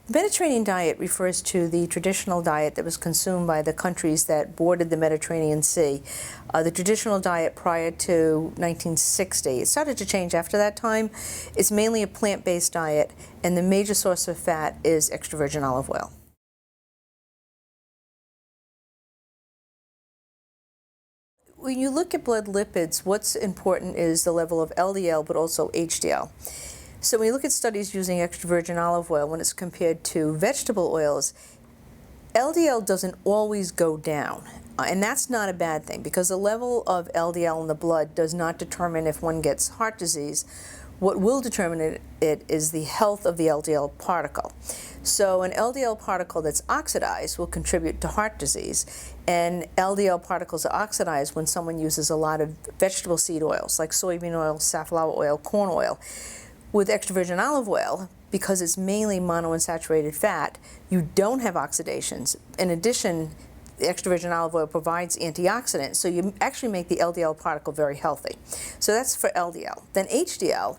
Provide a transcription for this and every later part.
The Mediterranean diet refers to the traditional diet that was consumed by the countries that bordered the Mediterranean Sea. The traditional diet prior to 1960, it started to change after that time. It's mainly a plant-based diet, and the major source of fat is extra virgin olive oil. When you look at blood lipids, what's important is the level of LDL, but also HDL. So when you look at studies using extra virgin olive oil, when it's compared to vegetable oils, LDL doesn't always go down. And that's not a bad thing, because the level of LDL in the blood does not determine if one gets heart disease. What will determine it is the health of the LDL particle. So an LDL particle that's oxidized will contribute to heart disease, and LDL particles are oxidized when someone uses a lot of vegetable seed oils like soybean oil, safflower oil, corn oil. With extra virgin olive oil, because it's mainly monounsaturated fat, you don't have oxidations. In addition, the extra virgin olive oil provides antioxidants, so you actually make the LDL particle very healthy. So that's for LDL. Then HDL,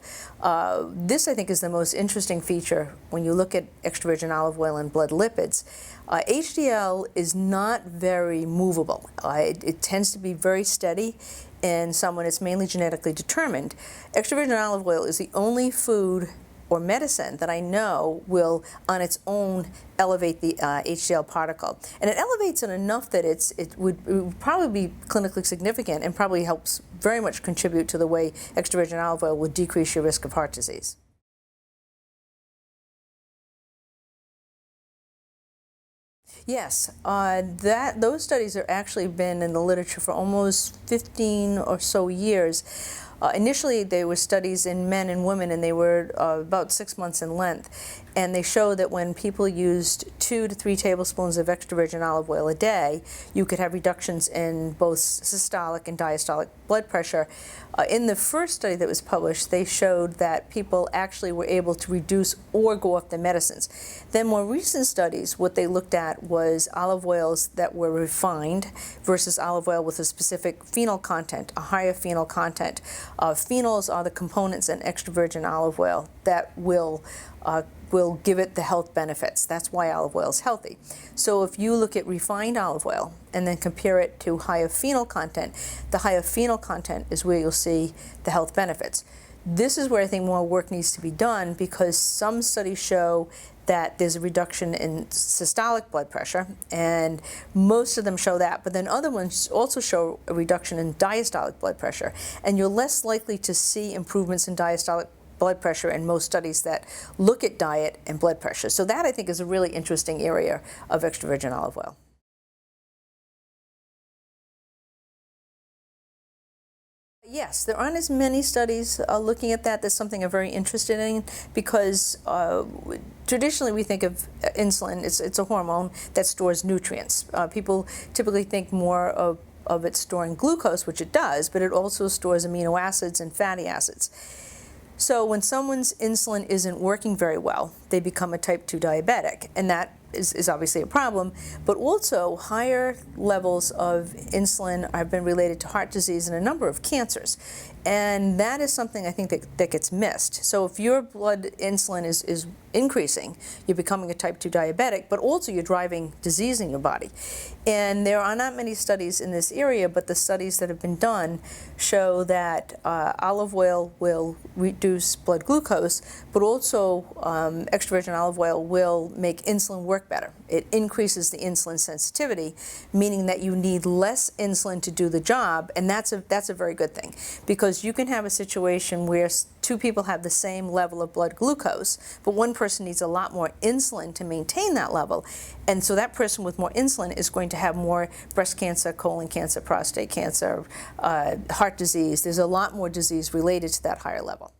this I think is the most interesting feature when you look at extra virgin olive oil and blood lipids. HDL is not very movable. It tends to be very steady in someone. It's mainly genetically determined. Extra virgin olive oil is the only food or medicine that I know will on its own elevate the HDL particle. And it elevates it enough that it would probably be clinically significant and probably helps very much contribute to the way extra virgin olive oil will decrease your risk of heart disease. Yes, those studies have actually been in the literature for almost 15 or so years. Initially, they were studies in men and women, and they were about 6 months in length. And they showed that when people used 2 to 3 tablespoons of extra virgin olive oil a day, you could have reductions in both systolic and diastolic blood pressure. In the first study that was published, they showed that people actually were able to reduce or go off their medicines. Then more recent studies, what they looked at was olive oils that were refined versus olive oil with a specific phenol content, a higher phenol content. Phenols are the components in extra virgin olive oil that will give it the health benefits. That's why olive oil is healthy. So if you look at refined olive oil and then compare it to higher phenol content, the higher phenol content is where you'll see the health benefits. This is where I think more work needs to be done, because some studies show that there's a reduction in systolic blood pressure, and most of them show that, but then other ones also show a reduction in diastolic blood pressure, and you're less likely to see improvements in diastolic blood pressure in most studies that look at diet and blood pressure. So that, I think, is a really interesting area of extra virgin olive oil. Yes, there aren't as many studies looking at that. That's something I'm very interested in, because traditionally we think of insulin, it's a hormone that stores nutrients. People typically think more of it storing glucose, which it does, but it also stores amino acids and fatty acids. So when someone's insulin isn't working very well, they become a type 2 diabetic, and that is obviously a problem, but also higher levels of insulin have been related to heart disease and a number of cancers. And that is something I think that gets missed. So if your blood insulin is increasing, you're becoming a type 2 diabetic, but also you're driving disease in your body. And there are not many studies in this area, but the studies that have been done show that olive oil will reduce blood glucose, but also extra virgin olive oil will make insulin work better. It increases the insulin sensitivity, meaning that you need less insulin to do the job, and that's a very good thing, because you can have a situation where 2 people have the same level of blood glucose, but one person needs a lot more insulin to maintain that level, and so that person with more insulin is going to have more breast cancer, colon cancer, prostate cancer, heart disease. There's a lot more disease related to that higher level.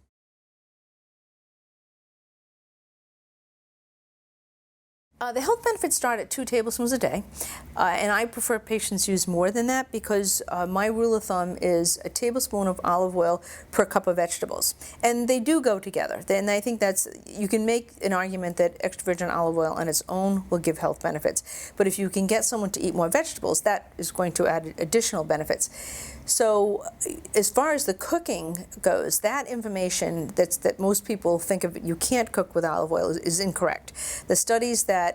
The health benefits start at 2 tablespoons a day, and I prefer patients use more than that because my rule of thumb is a tablespoon of olive oil per cup of vegetables, and they do go together. And I think you can make an argument that extra virgin olive oil on its own will give health benefits, but if you can get someone to eat more vegetables, that is going to add additional benefits. So as far as the cooking goes, that information that most people think of, you can't cook with olive oil, is incorrect. The studies that,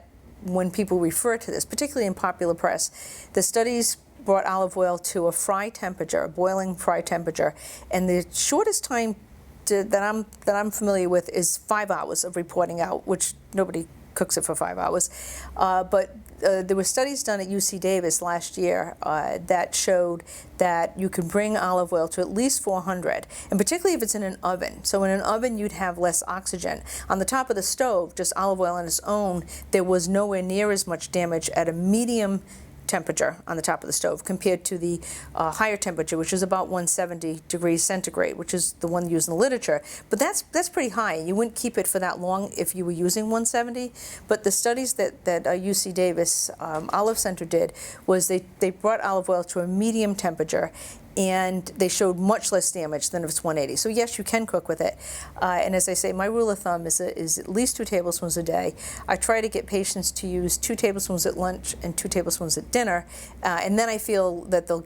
when people refer to this, particularly in popular press, the studies brought olive oil to a fry temperature, a boiling fry temperature, and the shortest time that I'm familiar with is 5 hours of reporting out, which nobody cooks it for 5 hours. But there were studies done at UC Davis last year that showed that you can bring olive oil to at least 400, and particularly if it's in an oven. So in an oven, you'd have less oxygen. On the top of the stove, just olive oil on its own, there was nowhere near as much damage at a medium temperature on the top of the stove compared to the higher temperature, which is about 170 degrees centigrade, which is the one used in the literature. But that's pretty high. You wouldn't keep it for that long if you were using 170. But the studies that UC Davis Olive Center did was they brought olive oil to a medium temperature, and they showed much less damage than if it's 180. So yes, you can cook with it. And as I say, my rule of thumb is at least 2 tablespoons a day. I try to get patients to use 2 tablespoons at lunch and 2 tablespoons at dinner, and then I feel that they'll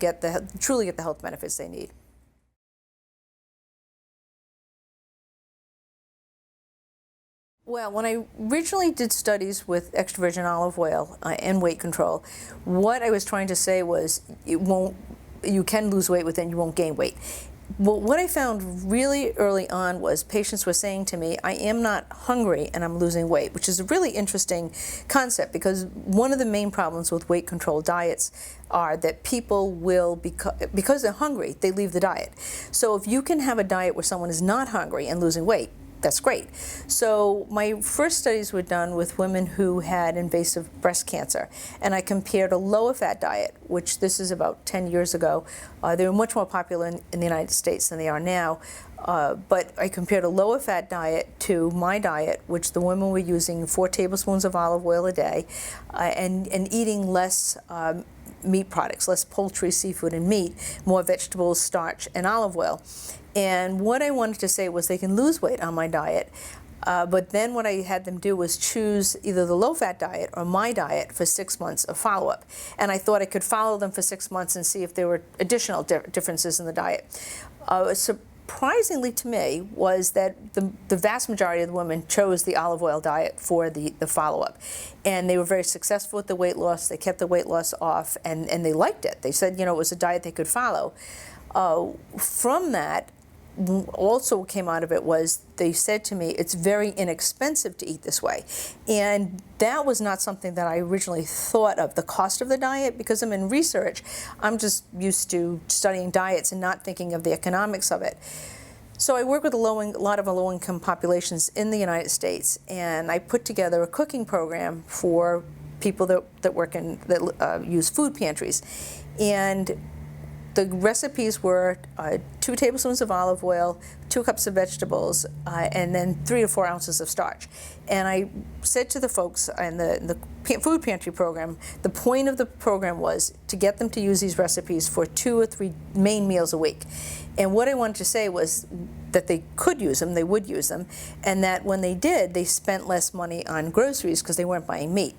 truly get the health benefits they need. Well, when I originally did studies with extra virgin olive oil and weight control, what I was trying to say was you can lose weight with it and you won't gain weight. Well, what I found really early on was patients were saying to me, I am not hungry and I'm losing weight, which is a really interesting concept, because one of the main problems with weight control diets are that people will, because they're hungry, they leave the diet. So if you can have a diet where someone is not hungry and losing weight, that's great. So my first studies were done with women who had invasive breast cancer, and I compared a lower fat diet, which this is about 10 years ago. They were much more popular in the United States than they are now. But I compared a lower fat diet to my diet, which the women were using 4 tablespoons of olive oil a day, and eating less meat products, less poultry, seafood, and meat, more vegetables, starch, and olive oil. And what I wanted to say was they can lose weight on my diet, but then what I had them do was choose either the low-fat diet or my diet for 6 months of follow-up. And I thought I could follow them for 6 months and see if there were additional differences in the diet. Surprisingly to me was that the vast majority of the women chose the olive oil diet for the follow-up. And they were very successful with the weight loss. They kept the weight loss off, and they liked it. They said, it was a diet they could follow. From that, also what came out of it was they said to me, it's very inexpensive to eat this way. And that was not something that I originally thought of, the cost of the diet, because I'm in research. I'm just used to studying diets and not thinking of the economics of it. So I work with a lot of low-income populations in the United States, and I put together a cooking program for people that use food pantries. And the recipes were 2 tablespoons of olive oil, 2 cups of vegetables, and then 3 or 4 ounces of starch. And I said to the folks in the food pantry program, the point of the program was to get them to use these recipes for 2 or 3 main meals a week. And what I wanted to say was that they could use them, they would use them, and that when they did, they spent less money on groceries because they weren't buying meat.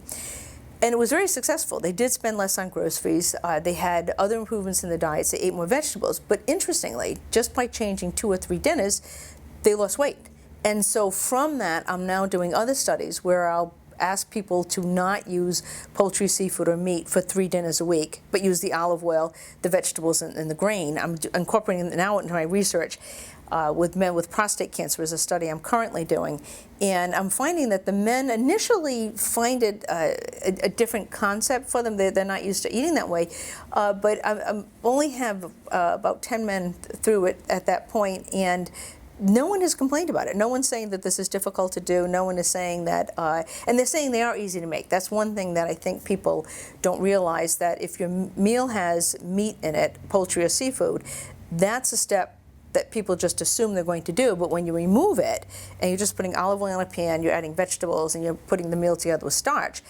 And it was very successful. They did spend less on groceries. They had other improvements in the diets. They ate more vegetables. But interestingly, just by changing 2 or 3 dinners, they lost weight. And so from that, I'm now doing other studies where I'll ask people to not use poultry, seafood, or meat for 3 dinners a week, but use the olive oil, the vegetables, and the grain. I'm incorporating it now into my research. With men with prostate cancer is a study I'm currently doing, and I'm finding that the men initially find it a different concept for them. They're not used to eating that way, but I only have about 10 men through it at that point, and no one has complained about it. No one's saying that this is difficult to do. No one is saying that, and they're saying they are easy to make. That's one thing that I think people don't realize, that if your meal has meat in it, poultry or seafood, that's a step that people just assume they're going to do, but when you remove it and you're just putting olive oil in a pan, you're adding vegetables, and you're putting the meal together with starch,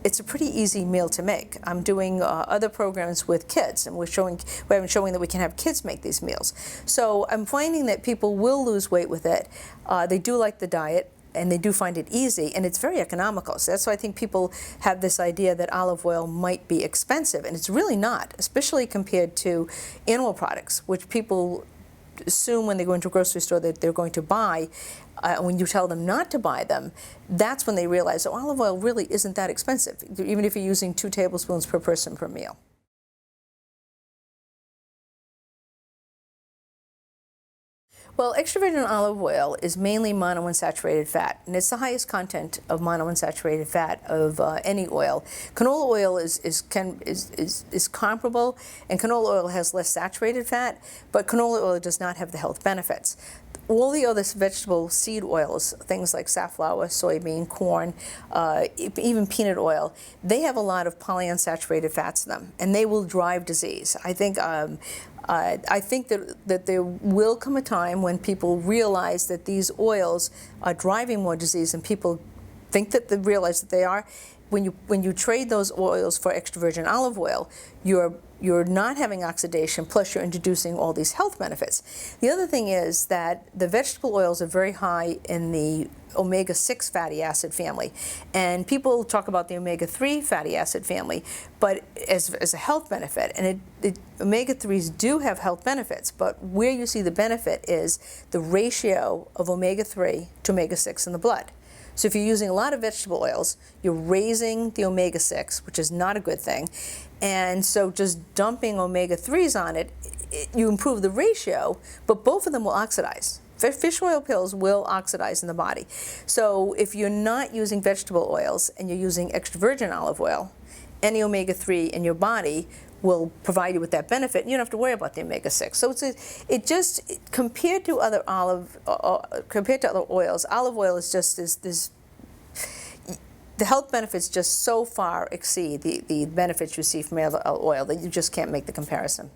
it's a pretty easy meal to make. I'm doing other programs with kids, and we're showing that we can have kids make these meals. So I'm finding that people will lose weight with it. They do like the diet, and they do find it easy, and it's very economical. So that's why I think people have this idea that olive oil might be expensive, and it's really not, especially compared to animal products, which people assume when they go into a grocery store that they're going to buy. When you tell them not to buy them, that's when they realize, oh, olive oil really isn't that expensive, even if you're using 2 tablespoons per person per meal. Well, extra virgin olive oil is mainly monounsaturated fat, and it's the highest content of monounsaturated fat of any oil. Canola oil is comparable, and canola oil has less saturated fat, but canola oil does not have the health benefits. All the other vegetable seed oils, things like safflower, soybean, corn, even peanut oil, they have a lot of polyunsaturated fats in them, and they will drive disease. I think that there will come a time when people realize that these oils are driving more disease, and people think that they realize that they are. When you trade those oils for extra virgin olive oil, you're not having oxidation, plus you're introducing all these health benefits. The other thing is that the vegetable oils are very high in the omega-6 fatty acid family, and people talk about the omega-3 fatty acid family, but as a health benefit, and omega-3s do have health benefits, but where you see the benefit is the ratio of omega-3 to omega-6 in the blood. So if you're using a lot of vegetable oils, you're raising the omega-6, which is not a good thing, and so just dumping omega-3s on it, you improve the ratio, but both of them will oxidize. Fish oil pills will oxidize in the body. So if you're not using vegetable oils and you're using extra virgin olive oil, any omega-3 in your body will provide you with that benefit, and you don't have to worry about the omega-6. So compared to other oils, olive oil is just the health benefits just so far exceed the benefits you see from other oil that you just can't make the comparison.